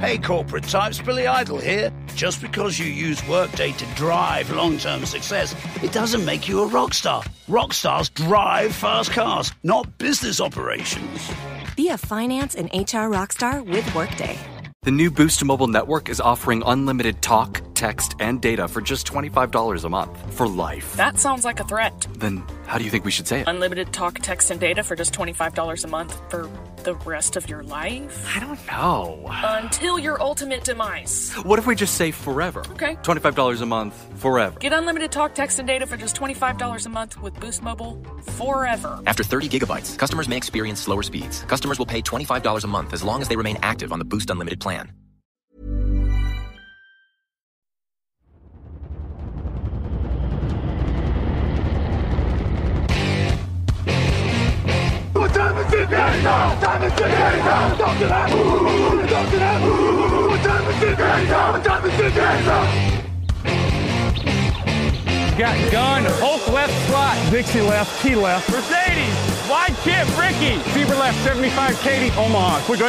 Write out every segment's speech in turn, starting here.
Hey corporate types, Billy Idol here. Just because you use Workday to drive long-term success, it doesn't make you a rock star. Rock stars drive fast cars, not business operations. Be a finance and HR rockstar with Workday. The new Boost Mobile network is offering unlimited talk, text, and data for just $25 a month for life. That sounds like a threat. Then how do you think we should say it? Unlimited talk, text, and data for just $25 a month for the rest of your life? I don't know. Until your ultimate demise. What if we just say forever? Okay. $25 a month, forever. Get unlimited talk, text, and data for just $25 a month with Boost Mobile forever. After 30 gigabytes, customers may experience slower speeds. Customers will pay $25 a month as long as they remain active on the Boost Unlimited plan. What time is it now? Time is it now? Talk to that. Talk to that. What time is it now? What time is it now? Got gun, Hulk left slot, Dixie left, T left, Mercedes, wide chip, Ricky, Fever left, 75, Katie, Omaha. Quick, go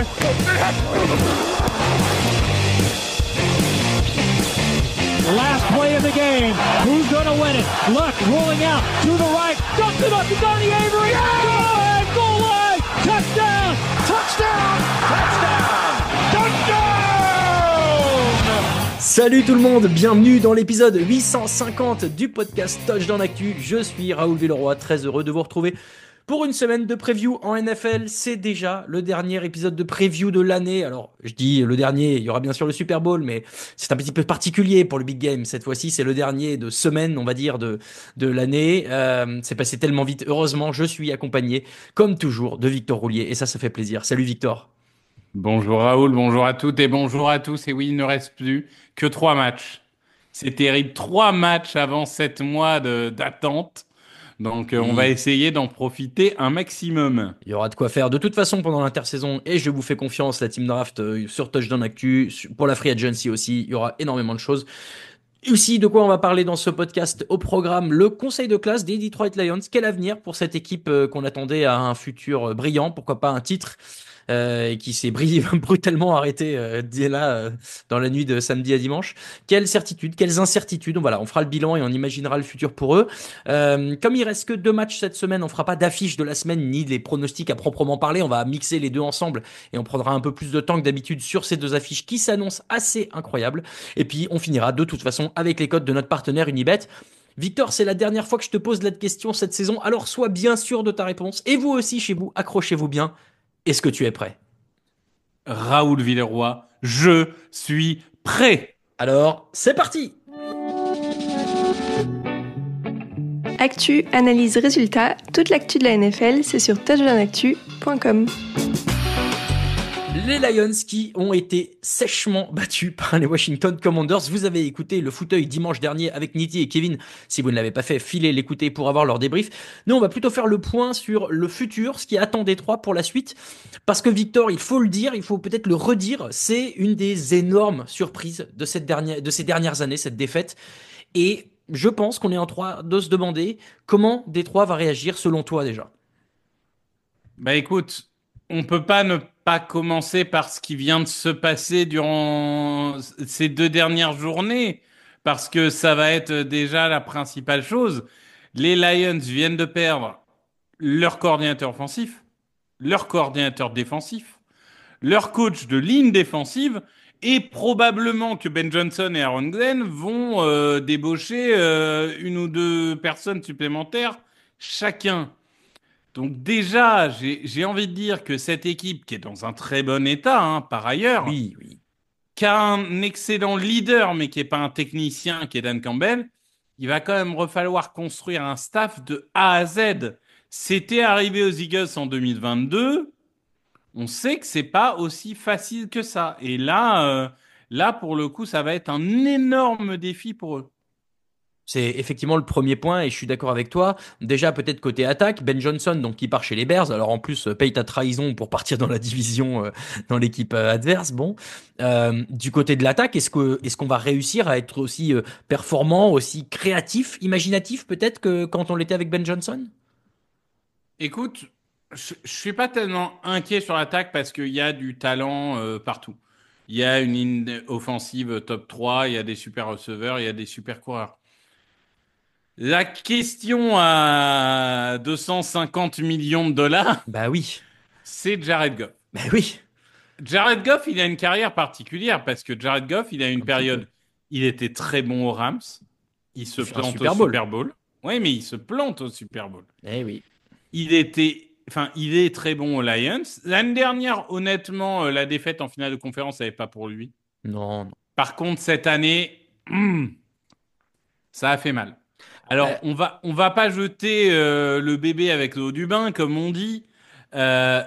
Last play of the game. Who's going to win it? Luck rolling out to the right. Dumps it up to Donnie Avery. Yeah! Goal line. Touchdown. Touchdown. Touchdown. Touchdown. Salut tout le monde, bienvenue dans l'épisode 850 du podcast Touchdown Actu. Je suis Raoul Villeroy, très heureux de vous retrouver pour une semaine de preview en NFL. C'est déjà le dernier épisode de preview de l'année. Alors, je dis le dernier, il y aura bien sûr le Super Bowl, mais c'est un petit peu particulier pour le Big Game. Cette fois-ci, c'est le dernier de semaine, on va dire, de l'année. C'est passé tellement vite. Heureusement, je suis accompagné, comme toujours, de Victor Roulier. Et ça fait plaisir. Salut Victor. Bonjour Raoul, bonjour à toutes et bonjour à tous. Et oui, il ne reste plus que 3 matchs. C'est terrible, 3 matchs avant 7 mois d'attente. Donc, on va essayer d'en profiter un maximum. Il y aura de quoi faire de toute façon pendant l'intersaison et je vous fais confiance, la Team Draft sur Touchdown Actu, pour la Free Agency aussi, il y aura énormément de choses. Aussi, de quoi on va parler dans ce podcast au programme, le conseil de classe des Detroit Lions. Quel avenir pour cette équipe qu'on attendait à un futur brillant, pourquoi pas un titre et qui s'est brutalement arrêté dès là dans la nuit de samedi à dimanche. Quelles certitudes, quelles incertitudes. Voilà, on fera le bilan et on imaginera le futur pour eux. Comme il reste que 2 matchs cette semaine, on fera pas d'affiche de la semaine ni les pronostics à proprement parler. On va mixer les deux ensemble et on prendra un peu plus de temps que d'habitude sur ces 2 affiches qui s'annoncent assez incroyables. Et puis on finira de toute façon avec les codes de notre partenaire Unibet. Victor, c'est la dernière fois que je te pose la question cette saison, alors sois bien sûr de ta réponse. Et vous aussi chez vous, accrochez-vous bien. Est-ce que tu es prêt? Raoul Villeroy, je suis prêt. Alors, c'est parti. Actu, analyse, résultat, toute l'actu de la NFL, c'est sur touchdownactu.com. Les Lions qui ont été sèchement battus par les Washington Commanders. Vous avez écouté le fauteuil dimanche dernier avec Niti et Kevin. Si vous ne l'avez pas fait, filez l'écouter pour avoir leur débrief. Nous, on va plutôt faire le point sur le futur, ce qui attend Détroit pour la suite. Parce que Victor, il faut le dire, il faut peut-être le redire, c'est une des énormes surprises de ces dernières années, cette défaite. Et je pense qu'on est en droit de se demander comment Détroit va réagir selon toi déjà. Bah écoute, on peut pas ne pas commencer par ce qui vient de se passer durant ces 2 dernières journées, parce que ça va être déjà la principale chose. Les Lions viennent de perdre leur coordinateur offensif, leur coordinateur défensif, leur coach de ligne défensive, et probablement que Ben Johnson et Aaron Glenn vont débaucher 1 ou 2 personnes supplémentaires chacun. Donc déjà, j'ai envie de dire que cette équipe, qui est dans un très bon état, par ailleurs, oui. qui a un excellent leader, mais qui n'est pas un technicien, qui est Dan Campbell, il va quand même falloir construire un staff de A à Z. C'était arrivé aux Eagles en 2022. On sait que c'est pas aussi facile que ça. Et là, pour le coup, ça va être un énorme défi pour eux. C'est effectivement le premier point et je suis d'accord avec toi. Déjà, peut-être côté attaque, Ben Johnson, donc qui part chez les Bears. Alors en plus, paye ta trahison pour partir dans la division, dans l'équipe adverse. Bon, du côté de l'attaque, est-ce qu'on va réussir à être aussi performant, aussi créatif, imaginatif peut-être que quand on l'était avec Ben Johnson? Écoute, je suis pas tellement inquiet sur l'attaque parce qu'il y a du talent partout. Il y a une ligne offensive top 3, il y a des super receveurs, il y a des super coureurs. La question à 250 millions de dollars, Bah oui, c'est Jared Goff. bah oui, Jared Goff, il a une carrière particulière parce que Jared Goff, il a une un petit peu. période, il était très bon aux Rams, il se Il fait un plante au Super Bowl. Super Bowl. Oui, mais il se plante au Super Bowl. Eh oui. Il est très bon aux Lions. L'année dernière, honnêtement, la défaite en finale de conférence, ça n'avait pas pour lui. Non, non. Par contre, cette année, ça a fait mal. Alors, Bah, on va pas jeter le bébé avec l'eau du bain, comme on dit. Je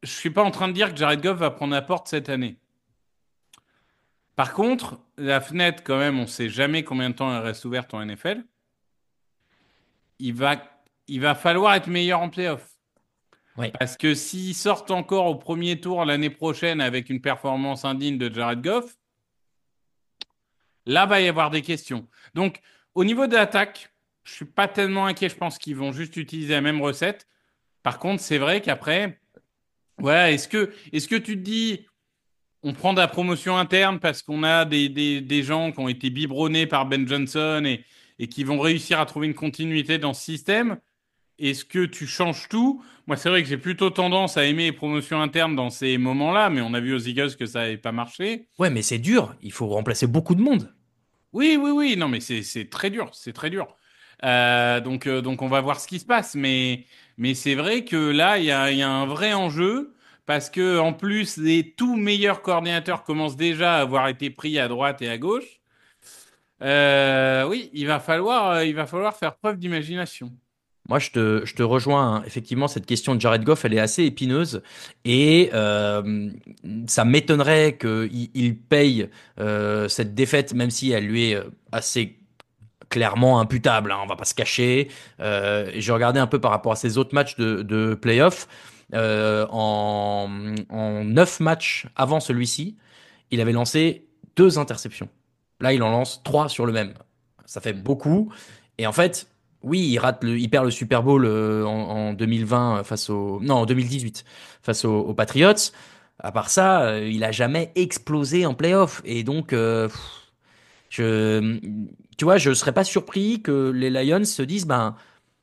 suis pas en train de dire que Jared Goff va prendre la porte cette année. Par contre, la fenêtre, quand même, on sait jamais combien de temps elle reste ouverte en NFL. Il va, il va falloir être meilleur en playoff. ouais. Parce que s'ils sortent encore au premier tour l'année prochaine avec une performance indigne de Jared Goff, là va y avoir des questions. Donc, au niveau de l'attaque, je suis pas tellement inquiet. Je pense qu'ils vont juste utiliser la même recette. Par contre, c'est vrai qu'après, voilà, est-ce que tu te dis, on prend de la promotion interne parce qu'on a des gens qui ont été biberonnés par Ben Johnson et qui vont réussir à trouver une continuité dans ce système? Est-ce que tu changes tout? Moi, c'est vrai que j'ai plutôt tendance à aimer les promotions internes dans ces moments-là, mais on a vu aux Eagles que ça n'avait pas marché. Ouais, mais c'est dur. Il faut remplacer beaucoup de monde. Oui, oui, oui, non, mais c'est très dur, c'est très dur. Donc on va voir ce qui se passe, mais c'est vrai que là, il y a un vrai enjeu parce que en plus, les tout meilleurs coordinateurs commencent déjà à avoir été pris à droite et à gauche. Oui, il va falloir faire preuve d'imagination. Moi, je te rejoins, hein. Effectivement, cette question de Jared Goff, elle est assez épineuse. Et ça m'étonnerait qu'il paye cette défaite, même si elle lui est assez clairement imputable, hein, on va pas se cacher. J'ai regardé un peu par rapport à ses autres matchs de playoff. En 9 matchs avant celui-ci, il avait lancé 2 interceptions. Là, il en lance 3 sur le même. Ça fait beaucoup. Et en fait, oui, il perd le Super Bowl en 2020 face au, non, en 2018 face aux Patriots. À part ça, il a jamais explosé en playoff. Et donc, je, tu vois, je serais pas surpris que les Lions se disent, ben,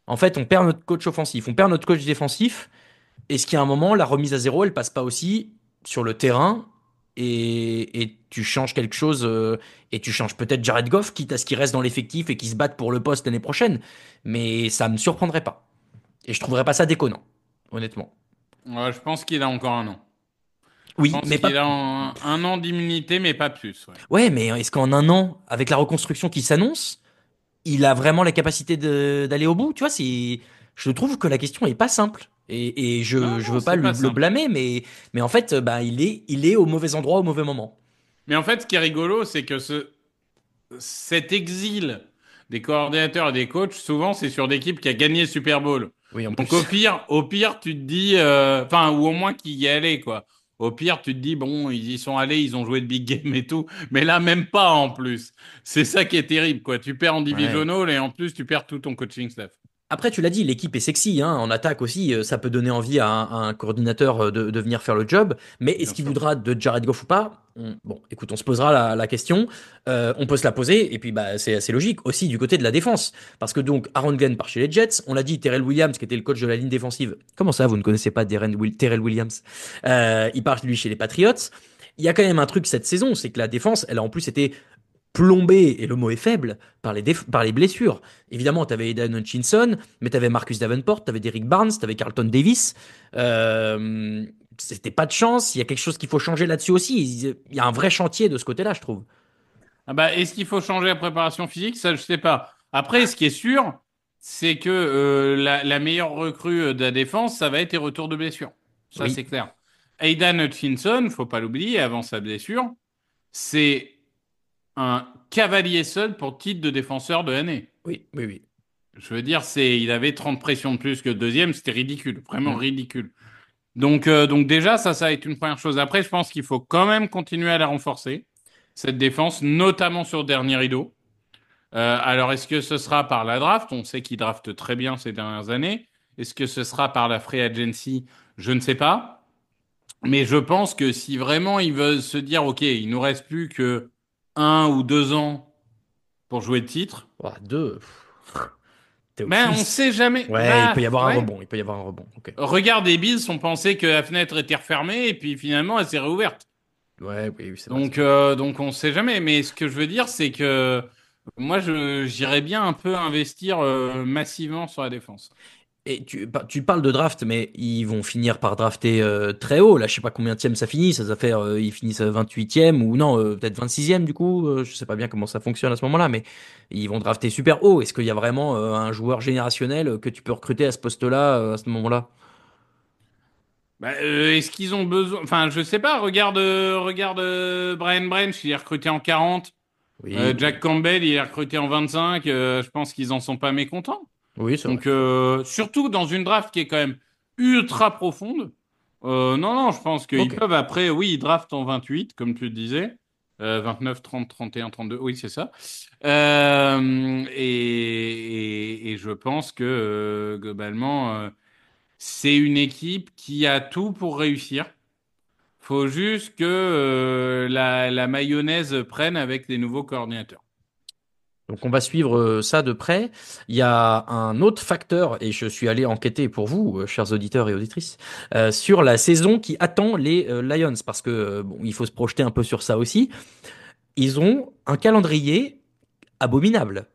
en fait, on perd notre coach offensif, on perd notre coach défensif. Est-ce qu'il y a un moment, la remise à zéro, elle passe pas aussi sur le terrain et tu changes quelque chose et tu changes peut-être Jared Goff, quitte à ce qu'il reste dans l'effectif et qu'il se batte pour le poste l'année prochaine. Mais ça me surprendrait pas. Et je trouverais pas ça déconnant, honnêtement. Ouais, je pense qu'il a encore un an. Je Oui, pense mais qu'il pas. a un an d'immunité, mais pas plus. Ouais. Ouais, mais est-ce qu'en un an, avec la reconstruction qui s'annonce, il a vraiment la capacité d'aller au bout? Tu vois, je trouve que la question est pas simple. Et Non, je non, veux pas c'est pas le simple. blâmer, mais en fait, bah, il est au mauvais endroit au mauvais moment. Mais en fait, ce qui est rigolo, c'est que cet exil des coordinateurs et des coachs, souvent, c'est sur d'équipes qui a gagné le Super Bowl. Oui, en Donc plus. au pire, tu te dis, enfin, ou au moins qui y allait, quoi. Au pire, tu te dis, bon, ils y sont allés, ils ont joué de big game et tout, mais là, même pas en plus. C'est ça qui est terrible, quoi. Tu perds en Ouais. divisional et en plus, tu perds tout ton coaching staff. Après, tu l'as dit, l'équipe est sexy, hein. En attaque aussi, ça peut donner envie à un coordinateur de venir faire le job. Mais est-ce Bien qu'il sûr. voudra de Jared Goff ou pas? Bon, écoute, on se posera la question. On peut se la poser. Et puis, bah, c'est assez logique aussi du côté de la défense. Parce que donc, Aaron Glenn part chez les Jets. On l'a dit, Terrell Williams, qui était le coach de la ligne défensive. Comment ça, vous ne connaissez pas Terrell Williams? Il part, lui, chez les Patriots. Il y a quand même un truc cette saison, c'est que la défense, elle a en plus été plombé, et le mot est faible, par les blessures. Évidemment, tu avais Aidan Hutchinson, mais tu avais Marcus Davenport, tu avais Derrick Barnes, tu avais Carlton Davis. C'était pas de chance, il y a quelque chose qu'il faut changer là-dessus aussi. Il y a un vrai chantier de ce côté-là, je trouve. Ah bah, est-ce qu'il faut changer la préparation physique? Ça, je sais pas. Après, ce qui est sûr, c'est que la meilleure recrue de la défense, ça va être les retours de blessure. Ça, Oui, c'est clair. Aidan Hutchinson, faut pas l'oublier, avant sa blessure, c'est un cavalier seul pour titre de défenseur de l'année. oui, oui, oui. Je veux dire, il avait 30 pressions de plus que le deuxième, c'était ridicule, vraiment Mm. ridicule. Donc déjà, ça va être une première chose. Après, je pense qu'il faut quand même continuer à la renforcer, cette défense, notamment sur le dernier rideau. Alors, est-ce que ce sera par la draft? On sait qu'il drafte très bien ces dernières années. Est-ce que ce sera par la free agency? Je ne sais pas. Mais je pense que si vraiment ils veulent se dire, OK, il nous reste plus que 1 ou 2 ans pour jouer le titre, Ouah, 2. T'es ben, on optimiste. sait jamais. Ouais, il peut y avoir un Ouais. rebond. Il peut y avoir un rebond. Ok. Regarde, les Bills, on pensait que la fenêtre était refermée et puis finalement, elle s'est réouverte. Ouais, oui, oui, c'est vrai. Donc on sait jamais. Mais ce que je veux dire, c'est que moi, j'irais bien un peu investir massivement sur la défense. Et tu parles de draft, mais ils vont finir par drafter très haut. Là, je sais pas combien de ça finit. Ça va faire, ils finissent 28e ou non, peut-être 26e du coup. Je sais pas bien comment ça fonctionne à ce moment-là, mais ils vont drafter super haut. Est-ce qu'il y a vraiment un joueur générationnel que tu peux recruter à ce poste-là, à ce moment-là? Bah, est-ce qu'ils ont besoin? Enfin, je sais pas. Regarde Brian Branch, il est recruté en 40. Oui, Jack Campbell, il est recruté en 25. Je pense qu'ils en sont pas mécontents. oui, c'est vrai. Donc, surtout dans une draft qui est quand même ultra profonde. Non, non, je pense qu'ils Ok. peuvent après, oui, ils draftent en 28, comme tu le disais. 29, 30, 31, 32, oui, c'est ça. Et je pense que globalement, c'est une équipe qui a tout pour réussir. Faut juste que la mayonnaise prenne avec les nouveaux coordinateurs. Donc on va suivre ça de près. Il y a un autre facteur, et je suis allé enquêter pour vous, chers auditeurs et auditrices, sur la saison qui attend les Lions, parce que bon, il faut se projeter un peu sur ça aussi. Ils ont un calendrier abominable.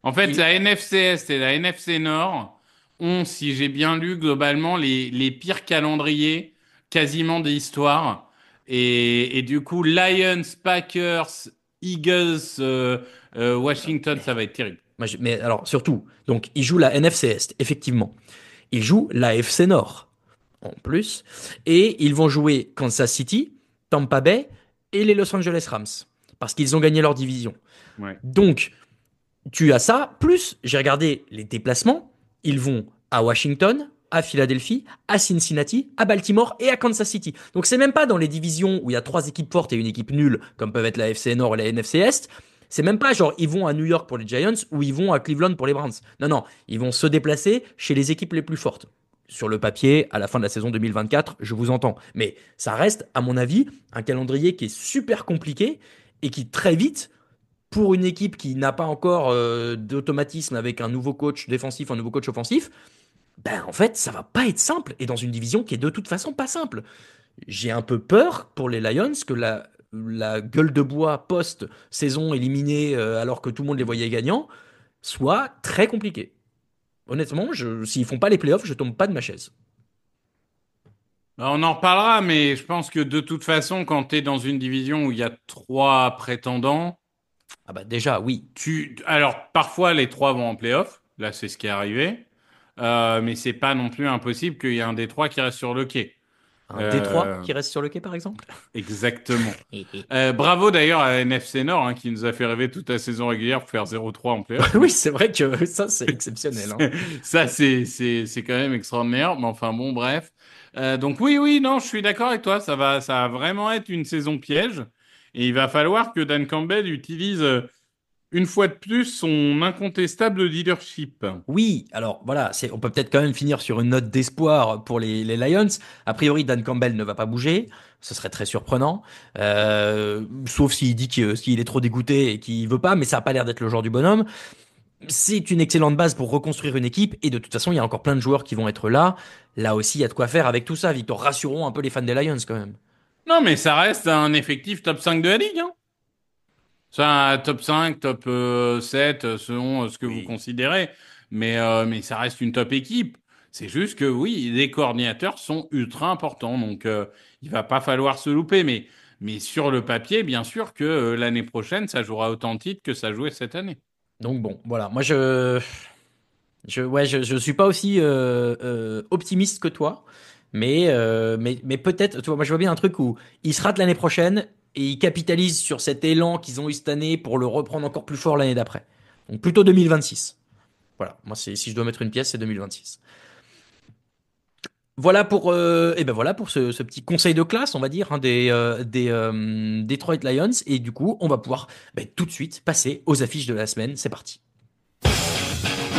En fait, Ils- la NFC Est et la NFC Nord ont, si j'ai bien lu, globalement les pires calendriers quasiment de l'histoire. Et du coup, Lions, Packers, Eagles, Washington, ça va être terrible. Mais alors surtout, donc ils jouent la NFC Est, effectivement. Ils jouent la FC Nord en plus, et ils vont jouer Kansas City, Tampa Bay et les Los Angeles Rams, parce qu'ils ont gagné leur division. Ouais. Donc tu as ça, plus j'ai regardé les déplacements, ils vont à Washington, à Philadelphie, à Cincinnati, à Baltimore et à Kansas City. Donc c'est même pas dans les divisions où il y a 3 équipes fortes et une équipe nulle, comme peuvent être la FC Nord et la NFC Est. C'est même pas genre ils vont à New York pour les Giants ou ils vont à Cleveland pour les Browns. Non, non, ils vont se déplacer chez les équipes les plus fortes. Sur le papier, à la fin de la saison 2024, je vous entends. Mais ça reste, à mon avis, un calendrier qui est super compliqué et qui très vite pour une équipe qui n'a pas encore d'automatisme avec un nouveau coach défensif, un nouveau coach offensif, ben en fait, ça va pas être simple. Et dans une division qui est de toute façon pas simple. J'ai un peu peur pour les Lions que la gueule de bois post-saison éliminée alors que tout le monde les voyait gagnants soit très compliquée. Honnêtement, s'ils font pas les playoffs, je tombe pas de ma chaise. Bah, on en reparlera, mais je pense que de toute façon, quand tu es dans une division où il y a 3 prétendants, Ah bah déjà, oui. alors parfois les 3 vont en playoff. Là, c'est ce qui est arrivé. Mais c'est pas non plus impossible qu'il y ait un des 3 qui reste sur le quai. Un Détroit Euh, qui reste sur le quai, par exemple. Exactement. Bravo d'ailleurs à NFC Nord hein, qui nous a fait rêver toute la saison régulière pour faire 0-3 en playoff. Oui, c'est vrai que ça, c'est exceptionnel, hein. Ça, c'est quand même extraordinaire. Mais enfin bon, bref. Donc oui, oui, non, je suis d'accord avec toi. Ça va vraiment être une saison piège. Et il va falloir que Dan Campbell utilise une fois de plus son incontestable leadership. Oui, alors voilà, on peut peut-être quand même finir sur une note d'espoir pour les Lions. A priori, Dan Campbell ne va pas bouger. Ce serait très surprenant. Sauf s'il dit qu'il est trop dégoûté et qu'il veut pas, mais ça n'a pas l'air d'être le genre du bonhomme. C'est une excellente base pour reconstruire une équipe. Et de toute façon, il y a encore plein de joueurs qui vont être là. Là aussi, il y a de quoi faire avec tout ça, Victor. Rassurons un peu les fans des Lions quand même. Non, mais ça reste un effectif top 5 de la ligue. Hein. Ça, top 5, top 7, selon ce que vous Oui. considérez. Mais ça reste une top équipe. C'est juste que oui, les coordinateurs sont ultra importants. Donc, il va pas falloir se louper. Mais sur le papier, bien sûr que l'année prochaine, ça jouera autant de titres que ça jouait cette année. Donc bon, voilà. Moi, je suis pas aussi optimiste que toi, mais peut-être, tu vois, moi je vois bien un truc où ils se ratent l'année prochaine et ils capitalisent sur cet élan qu'ils ont eu cette année pour le reprendre encore plus fort l'année d'après. Donc plutôt 2026. Voilà, moi si je dois mettre une pièce, c'est 2026. Voilà pour ce petit conseil de classe, on va dire, hein, des Detroit Lions. Et du coup, on va pouvoir tout de suite passer aux affiches de la semaine. C'est parti.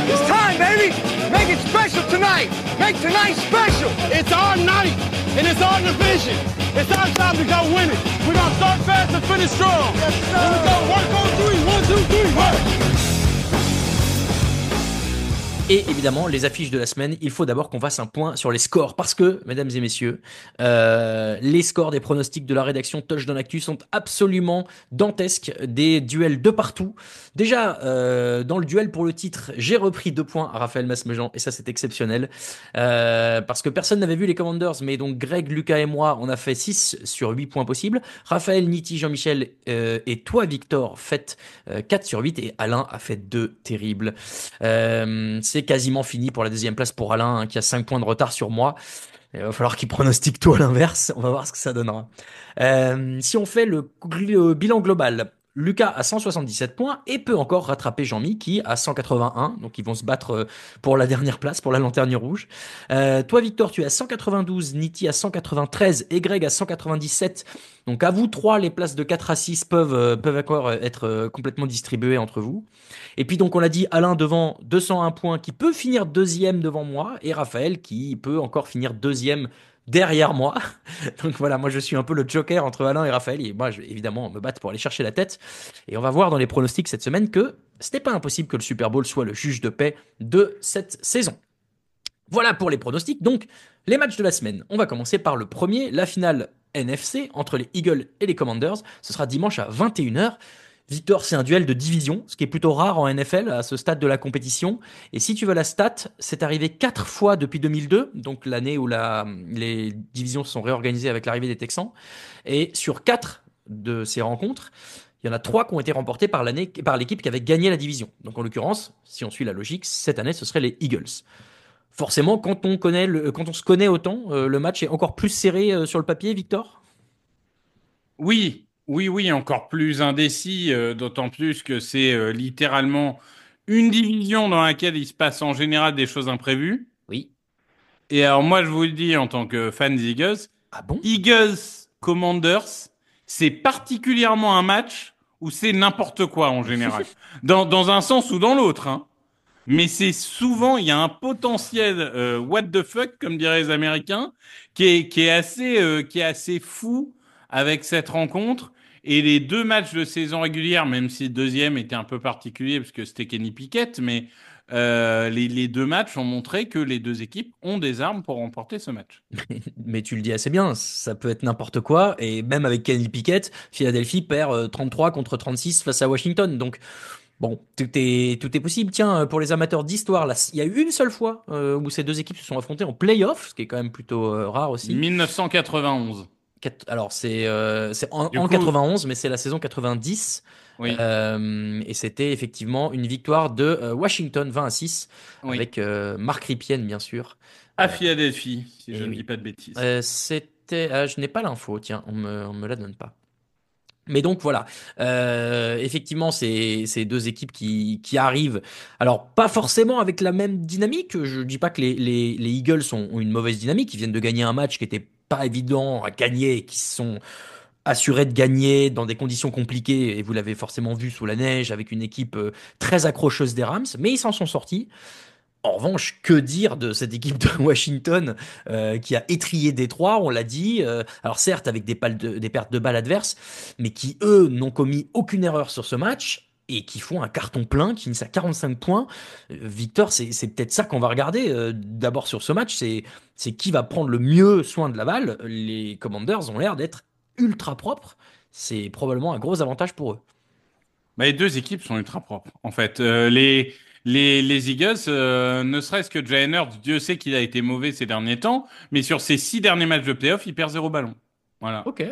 It's time, baby. Make it special tonight. Make tonight special. It's our night, and it's our division. It's our time to go win it. We're going to start fast and finish strong. Yes, sir. Here we go. Work on three. 1, 2, 3. Work. Et évidemment, les affiches de la semaine, il faut d'abord qu'on fasse un point sur les scores. Parce que, mesdames et messieurs, les scores des pronostics de la rédaction Touchdown Actu sont absolument dantesques. Des duels de partout. Déjà, dans le duel pour le titre, j'ai repris 2 points à Raphaël Masmejean. Et ça, c'est exceptionnel. Parce que personne n'avait vu les Commanders. Mais donc, Greg, Lucas et moi, on a fait 6 sur 8 points possibles. Raphaël, Niti, Jean-Michel et toi, Victor, faites 4 sur 8. Et Alain a fait 2 terribles. C'est quasiment fini pour la deuxième place pour Alain, hein, qui a 5 points de retard sur moi. Il va falloir qu'il pronostique tout à l'inverse. On va voir ce que ça donnera. Si on fait le bilan global, Lucas a 177 points et peut encore rattraper Jean-Mi qui a 181. Donc ils vont se battre pour la dernière place, pour la lanterne rouge. Toi, Victor, tu as 192, Niti à 193 et Greg à 197. Donc à vous 3, les places de 4 à 6 peuvent encore être complètement distribuées entre vous. Et puis donc on l'a dit, Alain devant 201 points qui peut finir deuxième devant moi et Raphaël qui peut encore finir deuxième derrière moi. Donc voilà, moi je suis un peu le joker entre Alain et Raphaël et moi je vais évidemment me battre pour aller chercher la tête. Et on va voir dans les pronostics cette semaine que ce n'est pas impossible que le Super Bowl soit le juge de paix de cette saison. Voilà pour les pronostics. Donc les matchs de la semaine. On va commencer par le premier, la finale NFC entre les Eagles et les Commanders. Ce sera dimanche à 21h. Victor, c'est un duel de division, ce qui est plutôt rare en NFL à ce stade de la compétition. Et si tu veux la stat, c'est arrivé 4 fois depuis 2002, donc l'année où les divisions se sont réorganisées avec l'arrivée des Texans. Et sur 4 de ces rencontres, il y en a 3 qui ont été remportées par l'équipe qui avait gagné la division. Donc en l'occurrence, si on suit la logique, cette année, ce serait les Eagles. Forcément, quand on se connaît autant, le match est encore plus serré sur le papier, Victor ? Oui, encore plus indécis, d'autant plus que c'est littéralement une division dans laquelle il se passe en général des choses imprévues. Oui. Et alors moi, je vous le dis en tant que fan des Eagles, Eagles Commanders, c'est particulièrement un match où c'est n'importe quoi en général, dans un sens ou dans l'autre, hein. Mais c'est souvent, il y a un potentiel what the fuck, comme diraient les Américains, qui est assez fou avec cette rencontre. Et les 2 matchs de saison régulière, même si le deuxième était un peu particulier parce que c'était Kenny Pickett, mais les 2 matchs ont montré que les 2 équipes ont des armes pour remporter ce match. Mais tu le dis assez bien, ça peut être n'importe quoi. Et même avec Kenny Pickett, Philadelphie perd 33 contre 36 face à Washington. Donc bon, tout est possible. Tiens, pour les amateurs d'histoire, là, il y a eu une seule fois où ces 2 équipes se sont affrontées en play-off, ce qui est quand même plutôt rare aussi. 1991. Alors c'est en 91, mais c'est la saison 90. Oui. Et c'était effectivement une victoire de Washington 20-6 avec Mark Rypien bien sûr. À Philadelphie, si je ne dis pas de bêtises. Je n'ai pas l'info, tiens, on me la donne pas. Mais donc voilà, effectivement, c'est 2 équipes qui arrivent. Alors pas forcément avec la même dynamique. Je dis pas que les Eagles ont une mauvaise dynamique. Ils viennent de gagner un match qui était pas évident à gagner, qui sont assurés de gagner dans des conditions compliquées. Et vous l'avez forcément vu sous la neige avec une équipe très accrocheuse des Rams, mais ils s'en sont sortis. En revanche, que dire de cette équipe de Washington qui a étrillé Détroit, on l'a dit. Alors certes, avec des pertes de balles adverses, mais qui, eux, n'ont commis aucune erreur sur ce match et qui font un carton plein, qui finissent à 45 points. Victor, c'est peut-être ça qu'on va regarder d'abord sur ce match, c'est qui va prendre le mieux soin de la balle. Les Commanders ont l'air d'être ultra propres. C'est probablement un gros avantage pour eux. Bah, les 2 équipes sont ultra propres. En fait, les Eagles, ne serait-ce que Jalen Hurts, Dieu sait qu'il a été mauvais ces derniers temps, mais sur ses 6 derniers matchs de playoff, il perd 0 ballon. Voilà. Ok.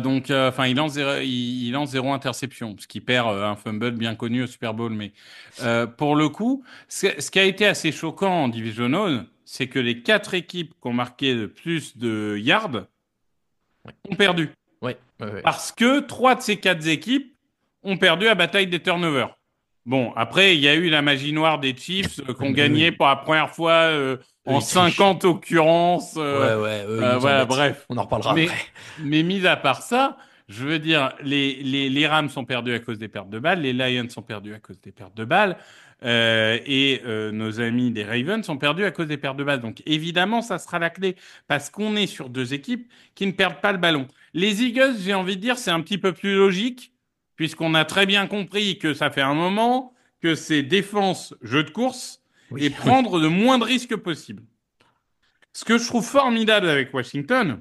Donc, il lance 0 interception, parce qu'il perd un fumble bien connu au Super Bowl. Mais pour le coup, ce qui a été assez choquant en Divisional, c'est que les 4 équipes qui ont marqué le plus de yards ont perdu. Ouais. Parce que 3 de ces 4 équipes ont perdu à bataille des turnovers. Bon, après, il y a eu la magie noire des Chiefs qui ont gagné pour la première fois en 50 occurrences. Voilà, bref. On en reparlera après. Mais mis à part ça, Je veux dire, les Rams sont perdus à cause des pertes de balles, les Lions sont perdus à cause des pertes de balles, et nos amis des Ravens sont perdus à cause des pertes de balles. Donc évidemment, ça sera la clé, parce qu'on est sur deux équipes qui ne perdent pas le ballon. Les Eagles, j'ai envie de dire, c'est un petit peu plus logique, puisqu'on a très bien compris que ça fait un moment que c'est défense, jeu de course, et prendre le moins de risques possible. Ce que je trouve formidable avec Washington,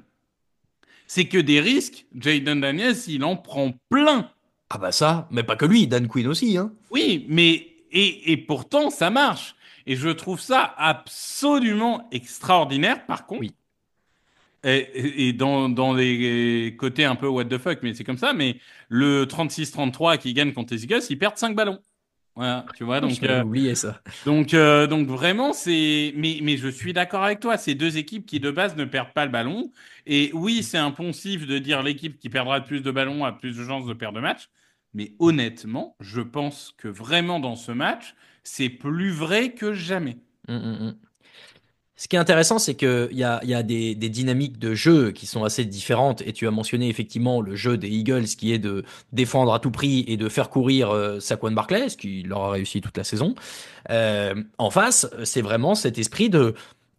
c'est que des risques, Jayden Daniels, il en prend plein. Ah bah ça, mais pas que lui, Dan Quinn aussi, hein. Oui, mais et pourtant ça marche. Et je trouve ça absolument extraordinaire. Par contre, et dans les côtés un peu what the fuck, mais c'est comme ça. Mais le 36-33 qui gagne contre les Eagles, ils perdent 5 ballons. Voilà, tu vois. Donc J'avais oublié ça. Donc vraiment, mais je suis d'accord avec toi. C'est deux équipes qui de base ne perdent pas le ballon. Et oui, c'est impensif de dire l'équipe qui perdra le plus de ballons a plus de chances de perdre le match. Mais honnêtement, je pense que vraiment dans ce match, c'est plus vrai que jamais. Ce qui est intéressant, c'est qu'il y a des dynamiques de jeu qui sont assez différentes. Et tu as mentionné effectivement le jeu des Eagles qui est de défendre à tout prix et de faire courir Saquon Barkley, ce qui leur a réussi toute la saison. En face, c'est vraiment cet esprit de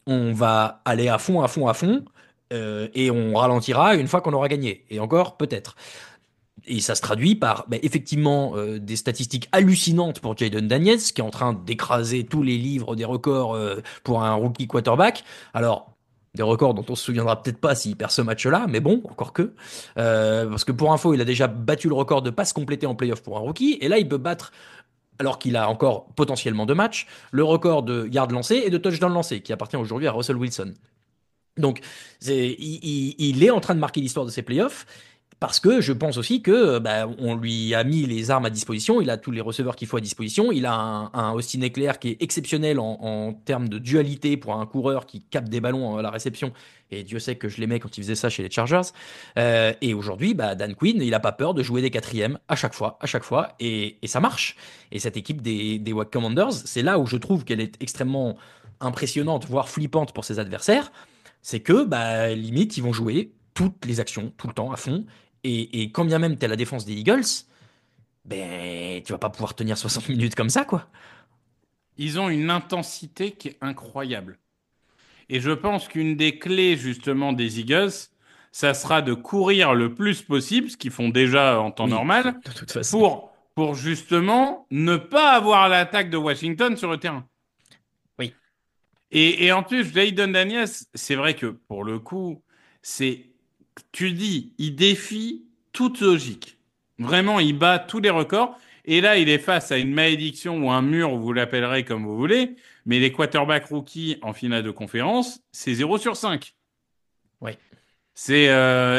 on va aller à fond, à fond, à fond, et on ralentira une fois qu'on aura gagné. Et encore, peut-être. Et ça se traduit par effectivement des statistiques hallucinantes pour Jayden Daniels, qui est en train d'écraser tous les livres des records pour un rookie quarterback. Alors, des records dont on se souviendra peut-être pas s'il perd ce match-là, mais bon, encore que. Parce que pour info, il a déjà battu le record de passes complétées en playoff pour un rookie, et là, il peut battre, alors qu'il a encore potentiellement 2 matchs, le record de yards lancés et de touchdowns lancés, qui appartient aujourd'hui à Russell Wilson. Donc, il est en train de marquer l'histoire de ses playoffs. Parce que je pense aussi que on lui a mis les armes à disposition, il a tous les receveurs qu'il faut à disposition, il a un Austin Ekeler qui est exceptionnel en termes de dualité pour un coureur qui capte des ballons à la réception, et Dieu sait que je l'aimais quand il faisait ça chez les Chargers. Et aujourd'hui, Dan Quinn, il a pas peur de jouer des quatrièmes à chaque fois, et ça marche. Et cette équipe des Wack Commanders, c'est là où je trouve qu'elle est extrêmement impressionnante, voire flippante pour ses adversaires, c'est que limite ils vont jouer toutes les actions, tout le temps, à fond. Et quand bien même t'es la défense des Eagles, tu vas pas pouvoir tenir 60 minutes comme ça, quoi. Ils ont une intensité qui est incroyable. Et je pense qu'une des clés, justement, des Eagles, ça sera de courir le plus possible, ce qu'ils font déjà en temps normal, de toute façon. pour justement ne pas avoir l'attaque de Washington sur le terrain. Oui. Et en plus, Jayden Daniels, c'est vrai que, pour le coup, tu dis, il défie toute logique. Vraiment, il bat tous les records. Et là, il est face à une malédiction ou un mur, vous l'appellerez comme vous voulez. Mais les quarterbacks rookies en finale de conférence, c'est 0 sur 5. Oui. C'est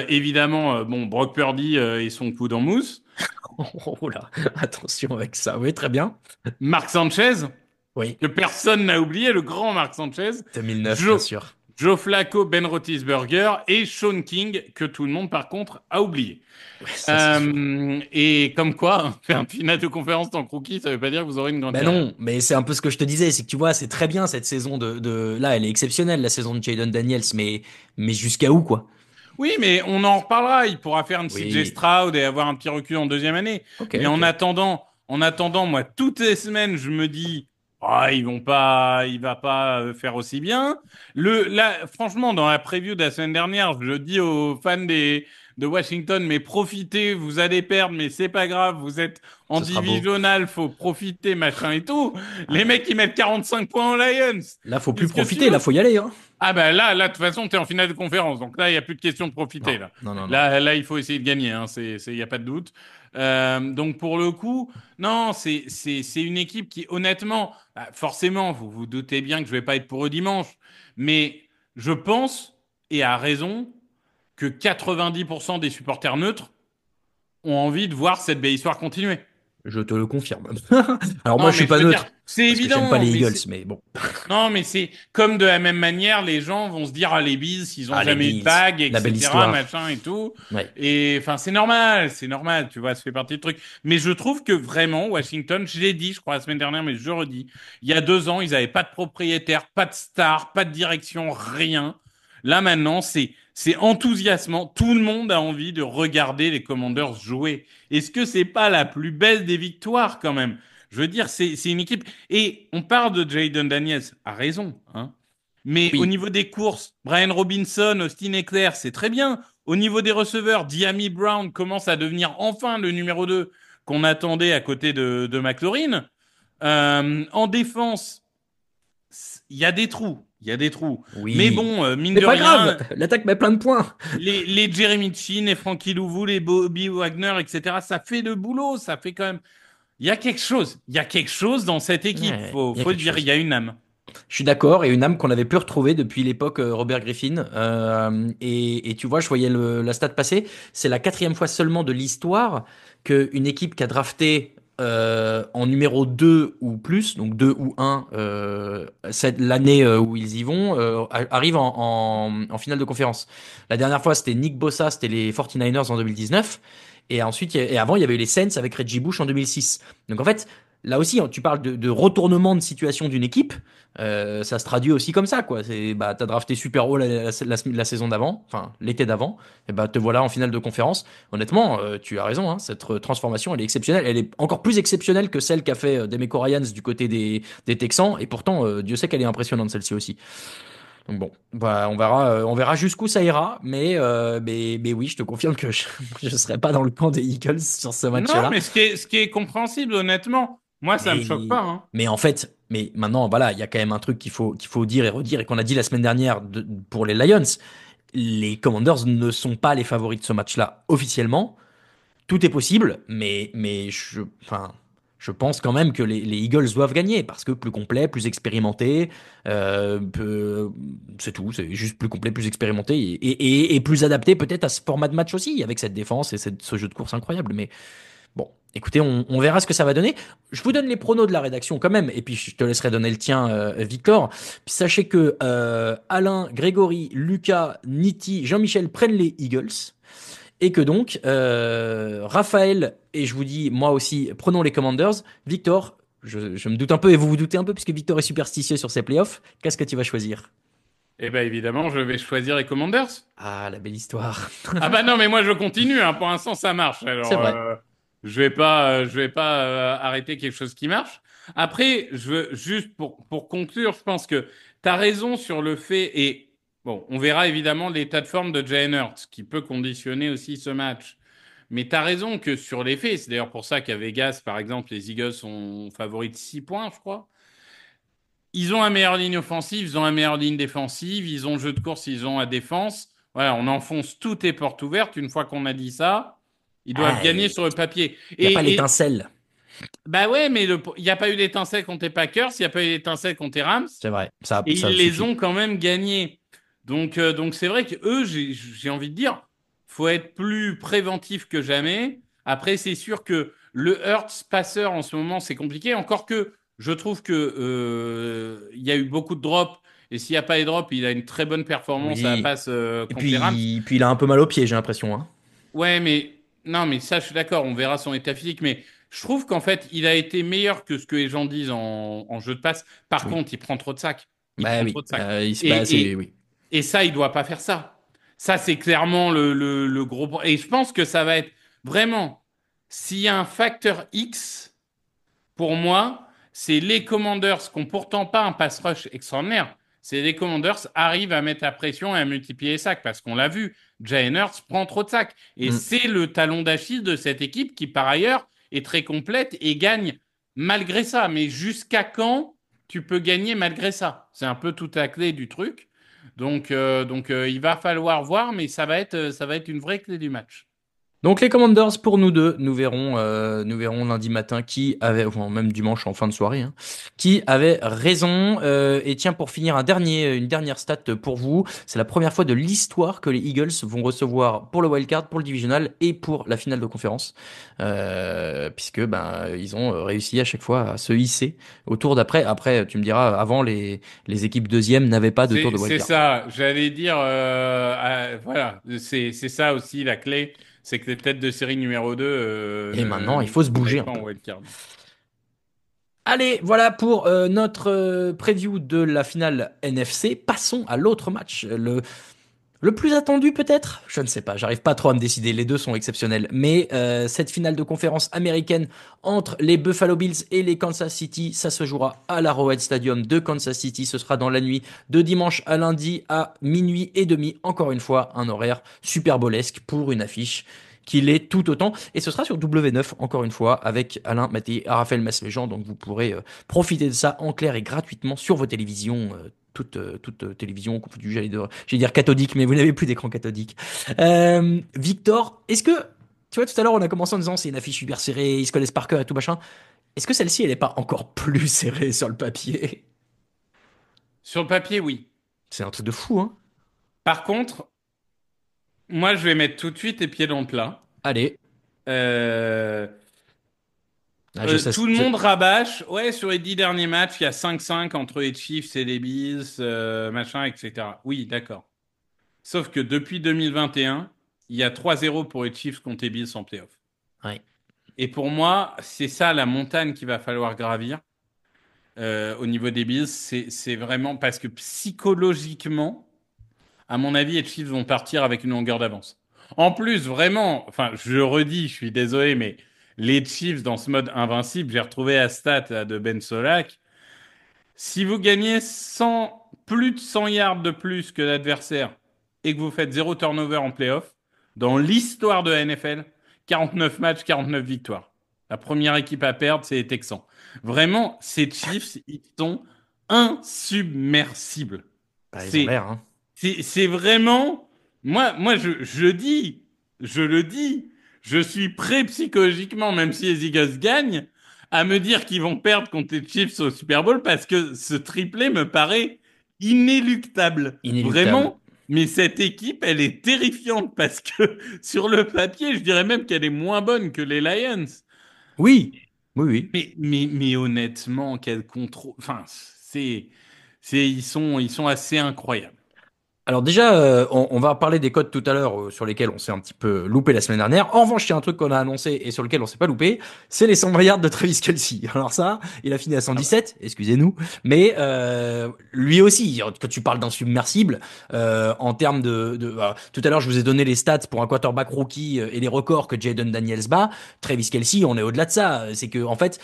évidemment, Brock Purdy et son coup en mousse. Oh là, attention avec ça. Oui, très bien. Mark Sanchez. Oui. Que personne n'a oublié, le grand Mark Sanchez. 2009, bien sûr. Joe Flacco, Ben Roethlisberger et Sean King, que tout le monde, par contre, a oublié. Ouais, et comme quoi, faire un finale de conférence tant que rookie, ça veut pas dire que vous aurez une grande carrière. Non, mais c'est un peu ce que je te disais, c'est que tu vois, c'est très bien cette saison là, elle est exceptionnelle, la saison de Jayden Daniels, mais jusqu'à où, quoi? Oui, mais on en reparlera. Il pourra faire une CJ Stroud et avoir un petit recul en deuxième année. Mais en attendant, moi, toutes les semaines, je me dis, il va pas faire aussi bien. Là, franchement, dans la preview de la semaine dernière, je dis aux fans de Washington, mais profitez, vous allez perdre, mais c'est pas grave, vous êtes en divisional, faut profiter, machin et tout. Les mecs, ils mettent 45 points aux Lions. Là, faut plus profiter, là, faut y aller, hein. Ah là, de toute façon, t'es en finale de conférence, donc là, il y a plus de question de profiter, là. Non. Là, il faut essayer de gagner, hein. Y a pas de doute. Donc pour le coup, non, c'est une équipe qui, honnêtement, forcément, vous vous doutez bien que je vais pas être pour eux dimanche, mais je pense, et à raison, que 90% des supporters neutres ont envie de voir cette belle histoire continuer. Je te le confirme. Alors moi, je suis pas neutre. C'est évident. J'aime pas les Eagles, mais bon. Non, mais c'est comme de la même manière, les gens vont se dire, les Bills, ils ont jamais eu de bague, etc., machin et tout. Ouais. Et enfin, c'est normal, tu vois, ça fait partie du truc. Mais je trouve que vraiment, Washington, je l'ai dit, je crois, la semaine dernière, mais je redis, il y a 2 ans, ils avaient pas de propriétaire, pas de star, pas de direction, rien. Là, maintenant, c'est c'est enthousiasmant. Tout le monde a envie de regarder les Commanders jouer. Est-ce que c'est pas la plus belle des victoires quand même? Je veux dire, c'est une équipe. Et on parle de Jayden Daniels, a raison, hein. Mais au Oui. niveau des courses, Brian Robinson, Austin Eckler, c'est très bien. Au niveau des receveurs, Diami Brown commence à devenir enfin le numéro 2 qu'on attendait à côté de McLaurin. En défense, il y a des trous. Il y a des trous. Oui. Mais bon, mine Mais de pas rien, grave, l'attaque met plein de points. les Jeremy Chin, les Frankie Louvu, les Bobby Wagner, etc., ça fait le boulot. Ça fait quand même. Il y a quelque chose. Il y a quelque chose dans cette équipe. Ouais, Faut il y a le quelque dire. chose. Il y a une âme. Je suis d'accord, et une âme qu'on avait pu retrouver depuis l'époque Robert Griffin. Et tu vois, je voyais la stat passer. C'est la 4e fois seulement de l'histoire qu'une équipe qui a drafté en numéro 2 ou plus, donc 2 ou 1, l'année où ils y vont, arrive en finale de conférence. La dernière fois, c'était Nick Bosa, c'était les 49ers en 2019. Et ensuite, et avant, il y avait eu les Saints avec Reggie Bush en 2006. Donc en fait, là aussi, tu parles de retournement de situation d'une équipe. Ça se traduit aussi comme ça, quoi. T'as drafté super haut la saison d'avant, enfin l'été d'avant, et te voilà en finale de conférence. Honnêtement, tu as raison, hein, cette transformation, elle est exceptionnelle. Elle est encore plus exceptionnelle que celle qu'a fait Demeco Ryans du côté des Texans. Et pourtant, Dieu sait qu'elle est impressionnante celle-ci aussi. Donc bon, on verra jusqu'où ça ira. Mais oui, je te confirme que je serai pas dans le camp des Eagles sur ce Non, match-là. mais ce qui est compréhensible, honnêtement, moi, ça me choque pas, hein. Mais en fait, mais maintenant, voilà, il y a quand même un truc qu'il faut dire et redire et qu'on a dit la semaine dernière pour les Lions. Les Commanders ne sont pas les favoris de ce match-là officiellement. Tout est possible, mais je pense quand même que les Eagles doivent gagner parce que plus complet, plus expérimenté, c'est tout. C'est juste plus complet, plus expérimenté et plus adapté peut-être à ce format de match aussi avec cette défense et ce jeu de course incroyable. Mais bon, écoutez, on verra ce que ça va donner. Je vous donne les pronos de la rédaction quand même, et puis je te laisserai donner le tien, Victor. Puis sachez que Alain, Grégory, Lucas, Niti, Jean-Michel prennent les Eagles, et que donc Raphaël, et je vous dis moi aussi, prenons les Commanders. Victor, je me doute un peu, et vous vous doutez un peu, puisque Victor est superstitieux sur ses playoffs. Qu'est-ce que tu vas choisir? Eh ben évidemment, je vais choisir les Commanders. Ah, la belle histoire. Ah bah non, mais moi je continue, hein. Pour l'instant, ça marche. Alors, C'est vrai. je vais pas arrêter quelque chose qui marche. Après, je veux juste pour conclure, je pense que tu as raison sur le fait, et bon, on verra évidemment l'état de forme de Jalen Hurts, qui peut conditionner aussi ce match. Mais tu as raison que sur les faits, c'est d'ailleurs pour ça qu'à Vegas, par exemple, les Eagles sont favoris de 6 points, je crois. Ils ont la meilleure ligne offensive, ils ont la meilleure ligne défensive, ils ont le jeu de course, ils ont la défense. Voilà, on enfonce toutes les portes ouvertes. Une fois qu'on a dit ça, ils doivent gagner sur le papier. Il n'y a pas l'étincelle. Bah ouais, mais il n'y a pas eu d'étincelle contre les Packers, il n'y a pas eu d'étincelle contre les Rams. C'est vrai. Et Ça ils les suffit. ont quand même gagnés. Donc c'est vrai que eux, j'ai envie de dire, faut être plus préventif que jamais. Après, c'est sûr que le Hurts passeur en ce moment, c'est compliqué. Encore que je trouve que il y a eu beaucoup de drops. Et s'il n'y a pas les drops, il a une très bonne performance à la Oui. passe Et contre les Rams. puis il a un peu mal au pied, j'ai l'impression, hein. Ouais, mais non, mais ça, je suis d'accord. On verra son état physique. Mais je trouve qu'en fait, il a été meilleur que ce que les gens disent en jeu de passe. Par Oui. contre, il prend trop de sacs. Il Bah prend oui. trop de sacs. Oui. Et ça, il doit pas faire ça. Ça, c'est clairement le gros. Et je pense que ça va être vraiment, s'il y a un facteur X, pour moi, c'est les Commanders qui n'ont pourtant pas un pass rush extraordinaire. C'est les Commanders arrivent à mettre la pression et à multiplier les sacs parce qu'on l'a vu, Jalen Hurts prend trop de sacs. Et c'est le talon d'Achille de cette équipe qui, par ailleurs, est très complète et gagne malgré ça. Mais jusqu'à quand tu peux gagner malgré ça? C'est un peu toute la clé du truc. Donc, il va falloir voir, mais ça va être une vraie clé du match. Donc les Commanders pour nous deux, nous verrons lundi matin qui avait, enfin même dimanche en fin de soirée, hein, qui avait raison. Et tiens, pour finir une dernière stat pour vous, c'est la première fois de l'histoire que les Eagles vont recevoir pour le wildcard, pour le divisional et pour la finale de conférence, puisque ils ont réussi à chaque fois à se hisser au tour d'après. Après, tu me diras, avant les équipes deuxièmes n'avaient pas de tour de wildcard. C'est ça, j'allais dire, voilà, c'est ça aussi la clé. C'est que les têtes de série numéro 2... et maintenant, il faut se bouger un peu. Wildcard. Allez, voilà pour notre preview de la finale NFC. Passons à l'autre match. Le plus attendu peut-être? Je ne sais pas, j'arrive pas trop à me décider, les deux sont exceptionnels. Mais cette finale de conférence américaine entre les Buffalo Bills et les Kansas City, ça se jouera à l'Arrowhead Stadium de Kansas City. Ce sera dans la nuit de dimanche à lundi à minuit et demi. Encore une fois, un horaire super bolesque pour une affiche qui l'est tout autant. Et ce sera sur W9, encore une fois, avec Alain Maté et Raphaël Masméjean. Donc vous pourrez profiter de ça en clair et gratuitement sur vos télévisions. Toute télévision confondue, j'allais dire cathodique, mais vous n'avez plus d'écran cathodique. Victor, est-ce que, tu vois, tout à l'heure, on a commencé en disant c'est une affiche super serrée, ils se connaissent par cœur et tout machin. Est-ce que celle-ci, elle n'est pas encore plus serrée sur le papier? Sur le papier, oui. C'est un truc de fou, hein. Par contre, moi, je vais mettre tout de suite les pieds dans le plat. Allez. Tout le monde rabâche. Ouais, sur les 10 derniers matchs, il y a 5-5 entre les Chiefs et les Bills, machin, etc. Oui, d'accord. Sauf que depuis 2021, il y a 3-0 pour les Chiefs contre les Bills en playoff. Ouais. Et pour moi, c'est ça la montagne qu'il va falloir gravir au niveau des Bills. C'est vraiment parce que psychologiquement, à mon avis, les Chiefs vont partir avec une longueur d'avance. En plus, vraiment, enfin, je redis, je suis désolé, mais les Chiefs dans ce mode invincible, j'ai retrouvé la stat là, de Ben Solak. Si vous gagnez plus de 100 yards de plus que l'adversaire et que vous faites 0 turnover en playoff, dans l'histoire de la NFL, 49 matchs, 49 victoires. La première équipe à perdre, c'est les Texans. Vraiment, ces Chiefs, ils sont insubmersibles. Bah, ils ont l'air, hein. C'est vraiment... Moi je le dis, je suis prêt psychologiquement, même si les Eagles gagnent, à me dire qu'ils vont perdre contre les Chiefs au Super Bowl parce que ce triplé me paraît inéluctable. Vraiment, mais cette équipe, elle est terrifiante parce que sur le papier, je dirais même qu'elle est moins bonne que les Lions. Oui, oui. Mais honnêtement, quel contrôle... Enfin, ils sont assez incroyables. Alors déjà, on va parler des codes tout à l'heure sur lesquels on s'est un petit peu loupé la semaine dernière. En revanche, il y a un truc qu'on a annoncé et sur lequel on s'est pas loupé, c'est les 100 yards de Travis Kelce. Alors ça, il a fini à 117, excusez-nous, mais lui aussi, quand tu parles d'insubmersible, en termes tout à l'heure, je vous ai donné les stats pour un quarterback rookie et les records que Jayden Daniels bat. Travis Kelce, on est au-delà de ça. C'est que en fait,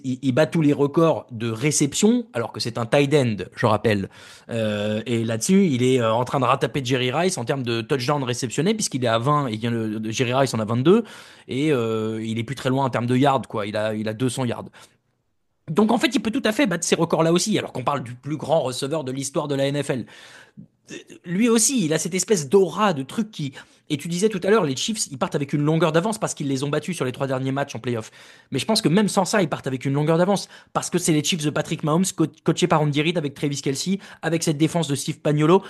il bat tous les records de réception, alors que c'est un tight end, je rappelle. Et là-dessus, il est en train de rattraper Jerry Rice en termes de touchdown réceptionné, puisqu'il est à 20 et Jerry Rice en a 22. Et il est plus très loin en termes de yards, quoi. Il a 200 yards. Donc en fait, il peut tout à fait battre ces records-là aussi, alors qu'on parle du plus grand receveur de l'histoire de la NFL. Lui aussi, il a cette espèce d'aura de truc qui... Et tu disais tout à l'heure, les Chiefs, ils partent avec une longueur d'avance parce qu'ils les ont battus sur les 3 derniers matchs en playoff. Mais je pense que même sans ça, ils partent avec une longueur d'avance parce que c'est les Chiefs de Patrick Mahomes, coachés par Andy Reid avec Travis Kelce, avec cette défense de Steve Pagnuolo.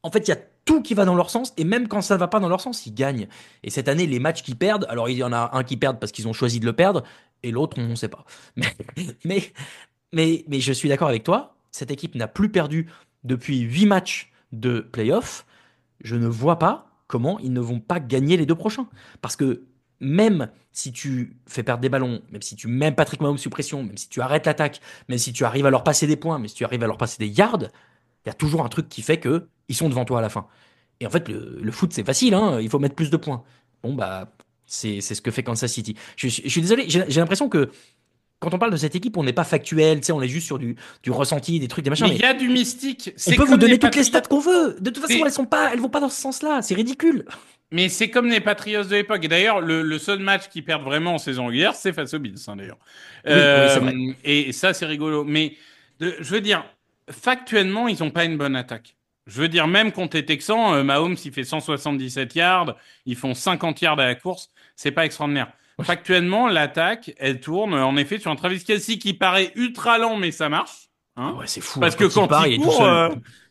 En fait, il y a tout qui va dans leur sens et même quand ça va pas dans leur sens, ils gagnent. Et cette année, les matchs qu'ils perdent, alors il y en a un qui perd parce qu'ils ont choisi de le perdre et l'autre, on ne sait pas. Mais je suis d'accord avec toi, cette équipe n'a plus perdu depuis 8 matchs de playoff. Je ne vois pas comment ils ne vont pas gagner les 2 prochains. Parce que même si tu fais perdre des ballons, même si tu mets Patrick Mahomes sous pression, même si tu arrêtes l'attaque, même si tu arrives à leur passer des points, même si tu arrives à leur passer des yards, il y a toujours un truc qui fait que ils sont devant toi à la fin. Et en fait, le foot, c'est facile, hein, il faut mettre plus de points. Bon, bah, c'est ce que fait Kansas City. Je suis désolé, j'ai l'impression que quand on parle de cette équipe, on n'est pas factuel, tu sais, on est juste sur du ressenti, des trucs, des machins. Mais il y a du mystique. On peut vous donner toutes les stats qu'on veut. De toute façon, elles vont pas dans ce sens-là. C'est ridicule. Mais c'est comme les Patriots de l'époque. Et d'ailleurs, le seul match qu'ils perdent vraiment en saison régulière, c'est face aux Bills, hein, d'ailleurs. Oui, c'est vrai. Et ça, c'est rigolo. Mais je veux dire, factuellement, ils n'ont pas une bonne attaque. Je veux dire, même contre les Texans, Mahomes, il fait 177 yards, ils font 50 yards à la course. C'est pas extraordinaire. Factuellement, l'attaque, elle tourne en effet sur un Travis Kelce qui paraît ultra lent, mais ça marche. Hein, ouais, c'est fou. Parce que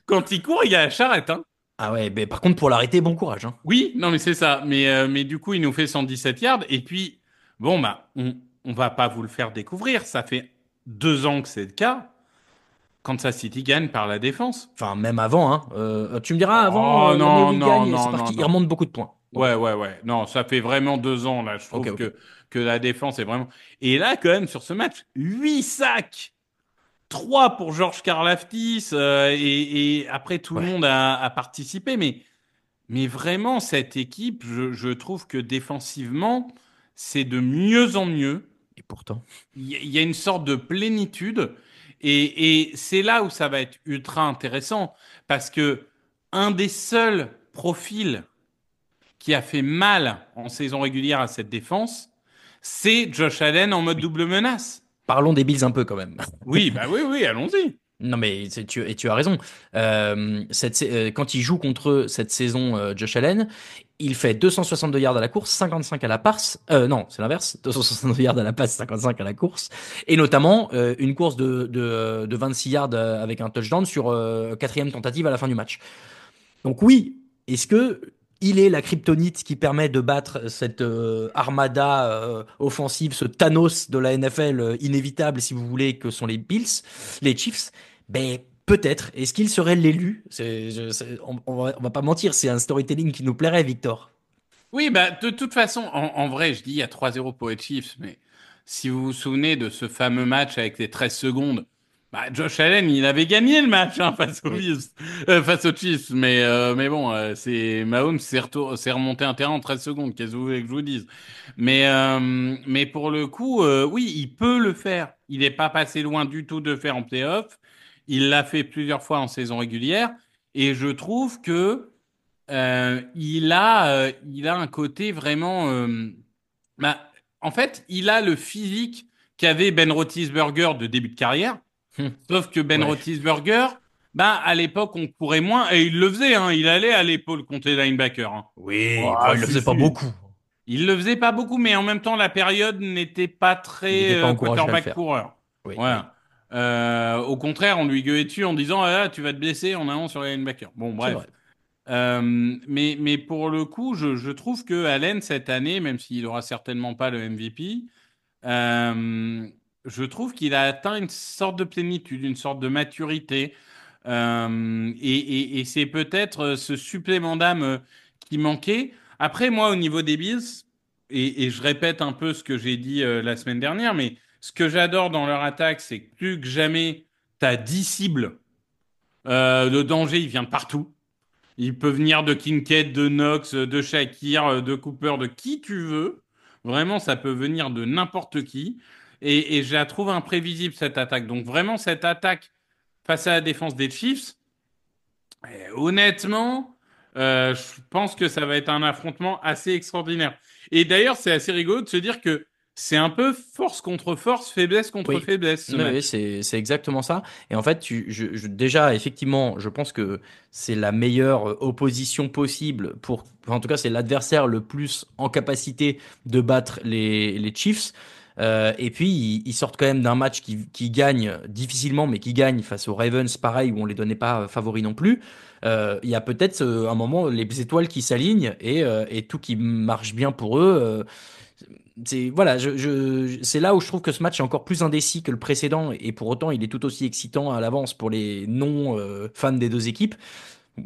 quand il court, il y a la charrette. Hein. Ah ouais, mais par contre, pour l'arrêter, bon courage. Hein. Oui, non, mais c'est ça. Mais du coup, il nous fait 117 yards. Et puis, bon, bah, on va pas vous le faire découvrir. Ça fait 2 ans que c'est le cas. Kansas City gagne par la défense. Enfin, même avant. Hein. Tu me diras, avant, non, il remonte beaucoup de points. Ouais. Non, ça fait vraiment 2 ans, là. Je trouve que la défense est vraiment... Et là, quand même, sur ce match, 8 sacs 3 pour George Karlaftis et après, tout le monde a participé. Mais Mais vraiment, cette équipe, je trouve que défensivement, c'est de mieux en mieux. Et pourtant. Il y a une sorte de plénitude. Et c'est là où ça va être ultra intéressant. Parce que un des seuls profils qui a fait mal en saison régulière à cette défense, c'est Josh Allen en mode double menace. Parlons des Bills un peu quand même. Oui, bah oui, allons-y. Non mais tu as raison. Quand il joue contre eux cette saison, Josh Allen, il fait 262 yards à la course, 55 à la passe. Non, c'est l'inverse. 262 yards à la passe, 55 à la course. Et notamment une course de 26 yards avec un touchdown sur quatrième tentative à la fin du match. Donc oui, est-ce que il est la kryptonite qui permet de battre cette armada offensive, ce Thanos de la NFL inévitable, si vous voulez, que sont les Bills, les Chiefs? Ben peut-être. Est-ce qu'il serait l'élu? On va pas mentir, c'est un storytelling qui nous plairait, Victor. Oui, bah de toute façon, en vrai, je dis il y a 3-0 pour les Chiefs, mais si vous vous souvenez de ce fameux match avec les 13 secondes, bah, Josh Allen, il avait gagné le match face aux Bills, face aux Chiefs, mais bon, c'est Mahomes s'est remonté un terrain en 13 secondes, qu'est-ce que vous voulez que je vous dise? Mais pour le coup, oui, il peut le faire. Il n'est pas passé loin du tout de le faire en playoff. Il l'a fait plusieurs fois en saison régulière, et je trouve que il a un côté vraiment. Bah, en fait, il a le physique qu'avait Ben Roethlisberger de début de carrière. Sauf que Ben Ouais. Roethlisberger, bah, à l'époque, on courait moins et il le faisait. Hein, il allait à l'épaule contre les linebackers. Hein. Oui, Oh, il le faisait si, pas si. beaucoup. Il le faisait pas beaucoup, mais en même temps, la période n'était pas Il très n'était pas encouragé à le quarterback faire. coureur. Oui, oui. Voilà. Au contraire, on lui gueulait dessus en disant ah, tu vas te blesser en allant sur les linebackers. Bon, C'est bref. vrai. Mais pour le coup, je trouve que Allen, cette année, même s'il aura certainement pas le MVP, euh, je trouve qu'il a atteint une sorte de plénitude, une sorte de maturité. Et c'est peut-être ce supplément d'âme qui manquait. Après, moi, au niveau des Bills, et je répète un peu ce que j'ai dit la semaine dernière, mais ce que j'adore dans leur attaque, c'est que plus que jamais, tu as 10 cibles. Le danger, il vient de partout. Il peut venir de Kincaid, de Knox, de Shakir, de Cooper, de qui tu veux. Vraiment, ça peut venir de n'importe qui. Et je la trouve imprévisible, cette attaque. Donc vraiment, cette attaque face à la défense des Chiefs, honnêtement, je pense que ça va être un affrontement assez extraordinaire. Et d'ailleurs, c'est assez rigolo de se dire que c'est un peu force contre force, faiblesse contre Oui, faiblesse, ce oui, oui, match. c'est exactement ça. Et en fait, déjà, effectivement, je pense que c'est la meilleure opposition possible en tout cas, c'est l'adversaire le plus en capacité de battre les Chiefs. Et puis, ils sortent quand même d'un match qui gagne difficilement, mais qui gagne face aux Ravens, pareil, où on les donnait pas favoris non plus. Il y a peut-être un moment les étoiles qui s'alignent et tout qui marche bien pour eux. C'est voilà, c'est là où je trouve que ce match est encore plus indécis que le précédent et pour autant il est tout aussi excitant à l'avance pour les non fans des deux équipes.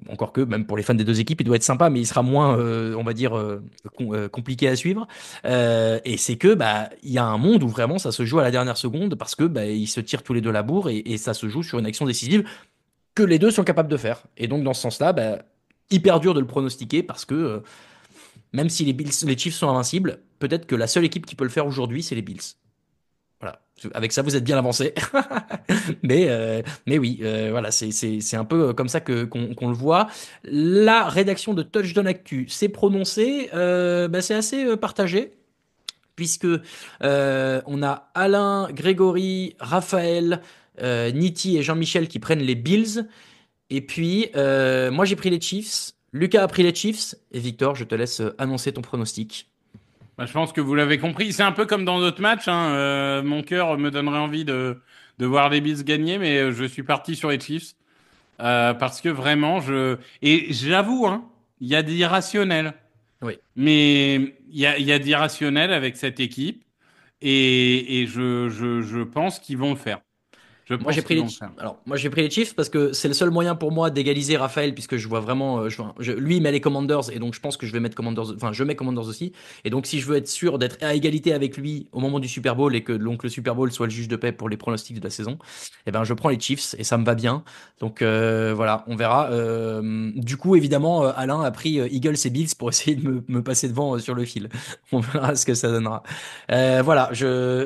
Encore que même pour les fans des deux équipes, il doit être sympa, mais il sera moins, on va dire, compliqué à suivre. Et c'est que bah il y a un monde où vraiment ça se joue à la dernière seconde parce que bah ils se tirent tous les deux la bourre et ça se joue sur une action décisive que les deux sont capables de faire. Et donc dans ce sens-là, bah hyper dur de le pronostiquer parce que même si les Chiefs sont invincibles, peut-être que la seule équipe qui peut le faire aujourd'hui, c'est les Bills. Voilà. Avec ça, vous êtes bien avancé. Mais oui, voilà, c'est un peu comme ça qu'on le voit. La rédaction de Touchdown Actu s'est prononcée. Bah, c'est assez partagé. Puisque on a Alain, Grégory, Raphaël, Niti et Jean-Michel qui prennent les Bills. Et puis, moi j'ai pris les Chiefs. Lucas a pris les Chiefs. Et Victor, je te laisse annoncer ton pronostic. Bah, je pense que vous l'avez compris. C'est un peu comme dans d'autres matchs. Hein. Mon cœur me donnerait envie de voir les Bills gagner, mais je suis parti sur les Chiefs. Parce que vraiment, et j'avoue, hein, il y a des irrationnels. Oui. Mais il y a d'irrationnels avec cette équipe. Et je pense qu'ils vont le faire. Je Moi pense j'ai pris qu'ils les vont faire. moi j'ai pris les Chiefs parce que c'est le seul moyen pour moi d'égaliser Raphaël puisque je vois vraiment lui il met les Commanders et donc je pense que je vais mettre Commanders, enfin je mets Commanders aussi, et donc si je veux être sûr d'être à égalité avec lui au moment du Super Bowl et que donc le Super Bowl soit le juge de paix pour les pronostics de la saison, eh ben je prends les Chiefs et ça me va bien. Donc voilà, on verra. Du coup évidemment Alain a pris Eagles et Bills pour essayer de me passer devant sur le fil. On verra ce que ça donnera. Voilà,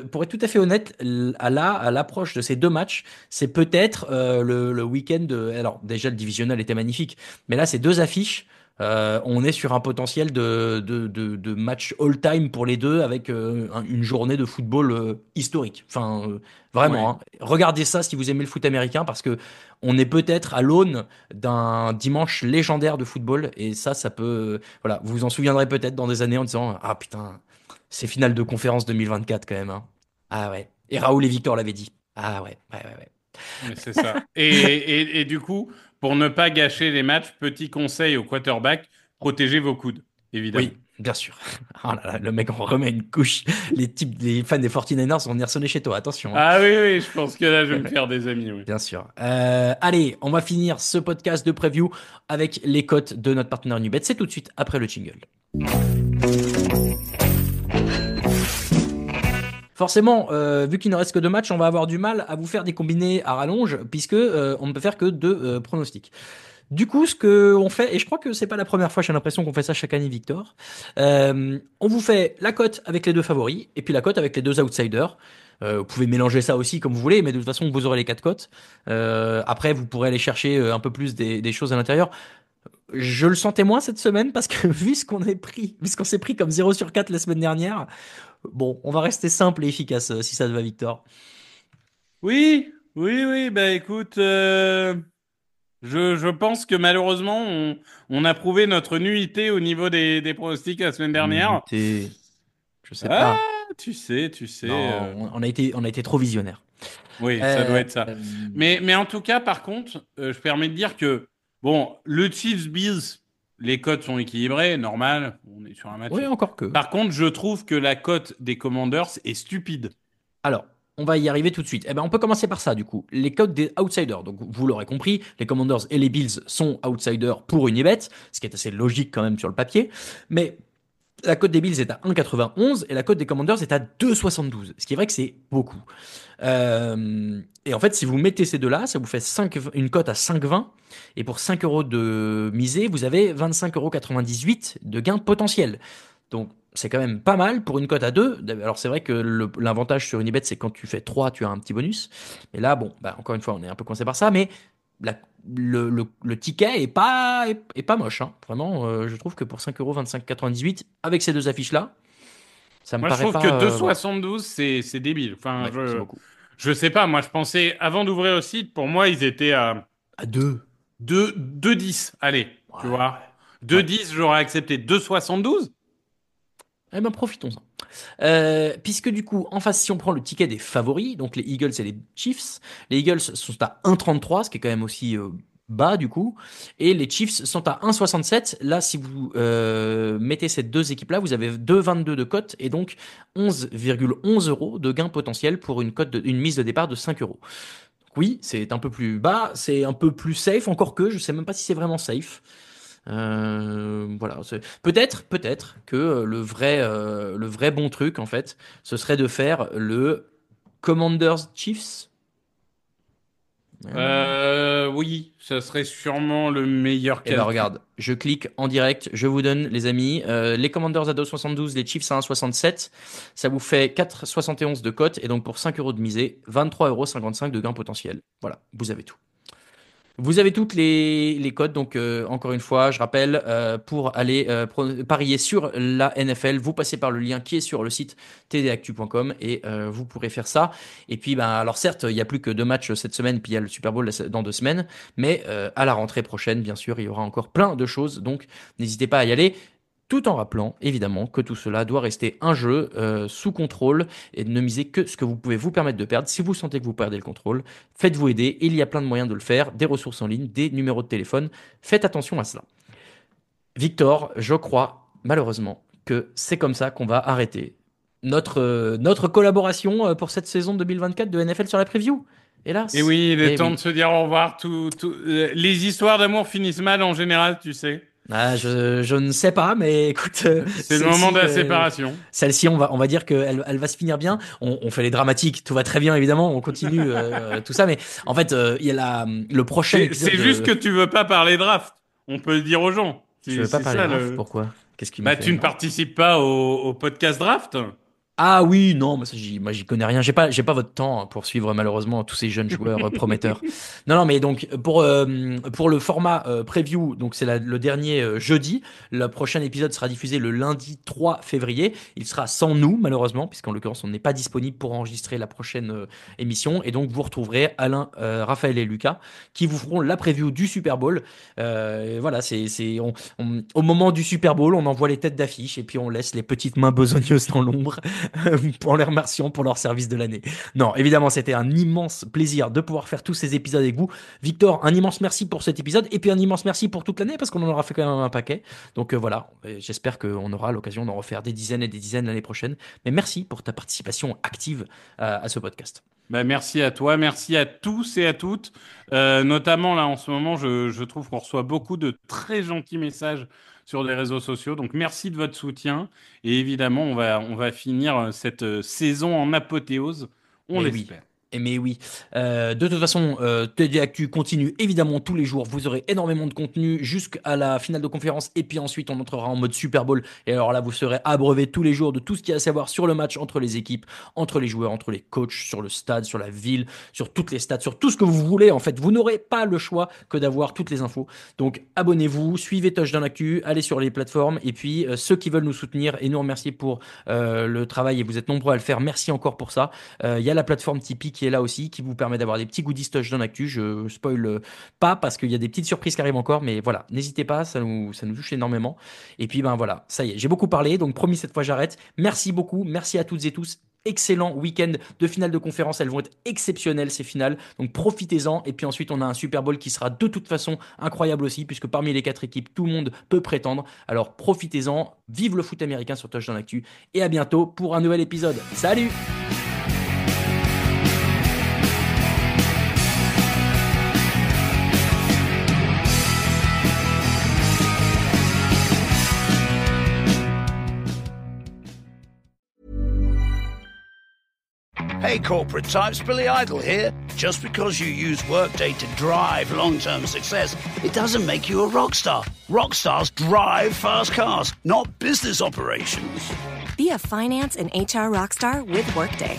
pour être tout à fait honnête, à l'approche de ces deux matchs, c'est peut-être le week-end alors déjà le divisionnel était magnifique, mais là ces deux affiches, on est sur un potentiel de match all-time pour les deux avec une journée de football historique. Enfin, vraiment, Ouais. hein. Regardez ça si vous aimez le foot américain parce que on est peut-être à l'aune d'un dimanche légendaire de football et ça peut, voilà, vous vous en souviendrez peut-être dans des années en disant ah putain, c'est finale de conférence 2024 quand même, hein. Ah ouais. Et Raoul et Victor l'avaient dit. Ah ouais, ouais, ouais, ouais. Mais c'est ça. Et du coup, pour ne pas gâcher les matchs, petit conseil au quarterback, protégez vos coudes, évidemment. Oui, bien sûr. Oh là là, le mec en remet une couche. Les fans des 49ers vont venir sonner chez toi, attention, hein. Ah oui, oui, je pense que là, je vais me faire des amis, oui. Bien sûr. Allez, on va finir ce podcast de preview avec les cotes de notre partenaire Nubet. C'est tout de suite après le jingle. Forcément, vu qu'il ne reste que deux matchs, on va avoir du mal à vous faire des combinés à rallonge, puisque on ne peut faire que deux pronostics. Du coup, ce que on fait, et je crois que c'est pas la première fois, j'ai l'impression qu'on fait ça chaque année, Victor. On vous fait la cote avec les deux favoris, et puis la cote avec les deux outsiders. Vous pouvez mélanger ça aussi comme vous voulez, mais de toute façon, vous aurez les quatre cotes. Après, vous pourrez aller chercher un peu plus des choses à l'intérieur. Je le sentais moins cette semaine parce que vu ce qu'on s'est pris comme 0 sur 4 la semaine dernière, bon, on va rester simple et efficace si ça te va, Victor. Oui, oui, oui, bah écoute, je pense que malheureusement, on a prouvé notre nullité au niveau des pronostics la semaine dernière. Nullité, je sais Ah, pas. tu sais. Non, on a été trop visionnaire. Oui, ça doit Euh, être ça. euh, Mais en tout cas, par contre, je permets de dire que, bon, le Chiefs Bills, les cotes sont équilibrées, normal, on est sur un match. oui, encore que. Par contre, je trouve que la cote des Commanders est stupide. Alors, on va y arriver tout de suite. Eh ben, on peut commencer par ça, du coup. Les cotes des outsiders. Donc, vous l'aurez compris, les Commanders et les Bills sont outsiders pour Unibet, ce qui est assez logique quand même sur le papier. Mais la cote des Bills est à 1,91 et la cote des Commanders est à 2,72. Ce qui est vrai que c'est beaucoup. Et en fait, si vous mettez ces deux-là, ça vous fait une cote à 5,20. Et pour 5 euros de misée, vous avez 25,98 € de gain potentiel. Donc, c'est quand même pas mal pour une cote à 2. Alors, c'est vrai que l'avantage sur Unibet, c'est quand tu fais 3, tu as un petit bonus. Et là, bon, bah, encore une fois, on est un peu coincé par ça. Mais le ticket est pas moche, hein. Vraiment, je trouve que pour 5 € 25,98, avec ces deux affiches-là, ça me Moi, je paraît trouve pas. que Voilà. 2,72, c'est débile. Enfin, Ouais, c'est beaucoup. je sais pas, moi, je pensais, avant d'ouvrir le site, pour moi, ils étaient à À 2. 2,10. Allez, Ouais, tu vois. ouais. Ouais. 2,10, j'aurais accepté 2,72. Eh ben, profitons-en. Puisque du coup, en face, si on prend le ticket des favoris, donc les Eagles et les Chiefs, les Eagles sont à 1,33, ce qui est quand même aussi bas du coup, et les Chiefs sont à 1,67. Là, si vous mettez ces deux équipes-là, vous avez 2,22 de cote et donc 11,11 € de gain potentiel pour une mise de départ de 5 euros. Donc oui, c'est un peu plus bas, c'est un peu plus safe, encore que je sais même pas si c'est vraiment safe. Voilà, peut-être que le vrai bon truc en fait, ce serait de faire le Commanders Chiefs. Oui, ça serait sûrement le meilleur Et ben calcul. regarde, je clique en direct, je vous donne les amis, les Commanders à 2,72, les Chiefs à 1,67, ça vous fait 4,71 de cote et donc pour 5 euros de misée, 23,55 € de gain potentiel. Voilà, vous avez tout. Vous avez toutes les codes, donc encore une fois, je rappelle, pour aller parier sur la NFL, vous passez par le lien qui est sur le site tdactu.com et vous pourrez faire ça. Et puis, ben, alors certes, il n'y a plus que deux matchs cette semaine, puis il y a le Super Bowl dans 2 semaines, mais à la rentrée prochaine, bien sûr, il y aura encore plein de choses, donc n'hésitez pas à y aller. Tout en rappelant, évidemment, que tout cela doit rester un jeu sous contrôle et de ne miser que ce que vous pouvez vous permettre de perdre. Si vous sentez que vous perdez le contrôle, faites-vous aider. Il y a plein de moyens de le faire, des ressources en ligne, des numéros de téléphone. Faites attention à cela. Victor, je crois, malheureusement, que c'est comme ça qu'on va arrêter notre collaboration pour cette saison 2024 de NFL sur la preview. Hélas. Et oui, il est temps oui. de se dire au revoir. Les histoires d'amour finissent mal en général, tu sais. Ah, je ne sais pas, mais écoute, c'est le moment de la séparation. Celle-ci, on va dire qu'elle va se finir bien. On fait les dramatiques, tout va très bien évidemment, on continue tout ça, mais en fait, il y a le prochain épisode. C'est juste que tu veux pas parler draft. On peut le dire aux gens. Je veux pas parler draft. Pourquoi? Qu'est-ce qui me fait? Tu ne participes pas au podcast draft? Ah oui, non, mais ça, j'y connais rien. J'ai pas votre temps pour suivre malheureusement tous ces jeunes joueurs prometteurs. Non, mais donc pour le format preview, donc c'est le dernier jeudi. Le prochain épisode sera diffusé le lundi 3 février. Il sera sans nous malheureusement, puisqu'en l'occurrence on n'est pas disponible pour enregistrer la prochaine émission. Et donc vous retrouverez Alain, Raphaël et Lucas qui vous feront la preview du Super Bowl. Voilà, au moment du Super Bowl, on envoie les têtes d'affiche et puis on laisse les petites mains besogneuses dans l'ombre. Pour les remerciant pour leur service de l'année. Non, évidemment, c'était un immense plaisir de pouvoir faire tous ces épisodes avec vous. Victor, un immense merci pour cet épisode et puis un immense merci pour toute l'année parce qu'on en aura fait quand même un paquet. Donc voilà, j'espère qu'on aura l'occasion d'en refaire des dizaines et des dizaines l'année prochaine. Mais merci pour ta participation active à ce podcast. Merci à toi, merci à tous et à toutes. Notamment là en ce moment, je trouve qu'on reçoit beaucoup de très gentils messages sur les réseaux sociaux. Donc merci de votre soutien. Et évidemment, on va finir cette saison en apothéose. On l'espère. Mais oui. De toute façon, TD Actu continue évidemment tous les jours. Vous aurez énormément de contenu jusqu'à la finale de conférence. Et puis ensuite, on entrera en mode Super Bowl. Et alors là, vous serez abreuvé tous les jours de tout ce qu'il y a à savoir sur le match entre les équipes, entre les joueurs, entre les coachs, sur le stade, sur la ville, sur toutes les stats, sur tout ce que vous voulez. En fait, vous n'aurez pas le choix que d'avoir toutes les infos. Donc, abonnez-vous, suivez Touchdown Actu, allez sur les plateformes. Et puis, ceux qui veulent nous soutenir et nous remercier pour le travail, et vous êtes nombreux à le faire, merci encore pour ça. Il y a la plateforme Tipeee qui est là aussi, qui vous permet d'avoir des petits goodies Touchdown Actu. Je spoil pas parce qu'il y a des petites surprises qui arrivent encore, mais voilà, n'hésitez pas, ça nous touche énormément. Et puis voilà, ça y est, j'ai beaucoup parlé, donc promis cette fois j'arrête. Merci beaucoup, merci à toutes et tous. Excellent week-end de finale de conférence, elles vont être exceptionnelles ces finales, donc profitez-en. Et puis ensuite on a un Super Bowl qui sera de toute façon incroyable aussi, puisque parmi les 4 équipes tout le monde peut prétendre. Alors profitez-en, vive le foot américain sur Touchdown Actu et à bientôt pour un nouvel épisode. Salut! Hey corporate types, Billy Idol here. Just because you use Workday to drive long-term success, it doesn't make you a rock star. Rock stars drive fast cars, not business operations. Be a finance and HR rockstar with Workday.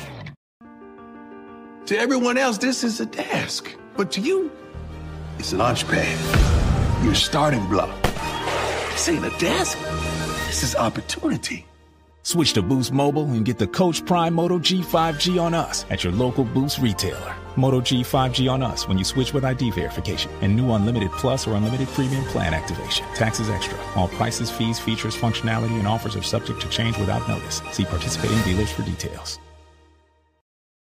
To everyone else, this is a desk. But to you, it's a launch pad. Your starting block. This ain't a desk. This is opportunity. Switch to Boost Mobile and get the Coach Prime Moto G 5G on us at your local Boost retailer. Moto G 5G on us when you switch with ID verification and new Unlimited Plus or Unlimited Premium plan activation. Taxes extra. All prices, fees, features, functionality, and offers are subject to change without notice. See participating dealers for details.